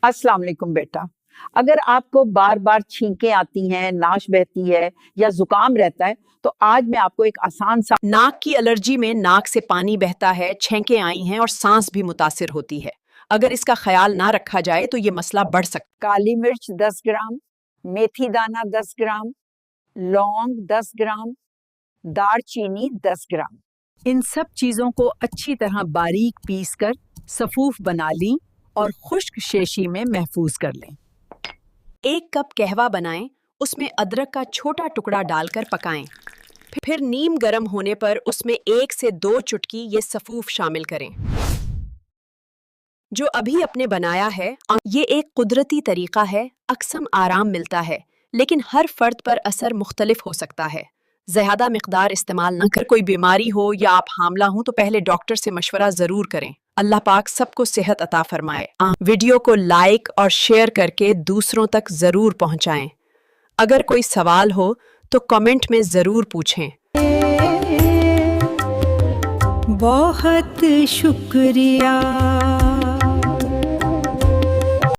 अस्सलाम वालेकुम बेटा। अगर आपको बार बार छींकें आती हैं, नाश बहती है या जुकाम रहता है तो आज मैं आपको एक आसान सा नाक की एलर्जी में नाक से पानी बहता है, छेंकें आई हैं और सांस भी मुतासिर होती है। अगर इसका ख्याल ना रखा जाए तो ये मसला बढ़ सकता काली मिर्च 10 ग्राम, मेथी दाना 10 ग्राम, लौंग 10 ग्राम, दालचीनी 10 ग्राम। इन सब चीज़ों को अच्छी तरह बारीक पीस कर सफूफ बना लीं और खुश्क शेशी में महफूज कर लें। 1 कप कहवा बनाएं, उसमें अदरक का छोटा टुकड़ा डालकर पकाएं। फिर नीम गर्म होने पर उसमें 1 से 2 चुटकी ये सफूफ शामिल करें। जो अभी अपने बनाया है, ये एक कुदरती तरीका है, अक्सर आराम मिलता है, लेकिन हर फर्द पर असर मुख्तलिफ हो सकता है। ज़्यादा मिकदार इस्तेमाल न कर, कोई बीमारी हो या आप हामला हो तो पहले डॉक्टर से मशवरा ज़रूर करें। अल्लाह पाक सबको सेहत अता फरमाए। वीडियो को लाइक और शेयर करके दूसरों तक ज़रूर पहुँचाएं। अगर कोई सवाल हो तो कमेंट में ज़रूर पूछें। बहुत शुक्रिया।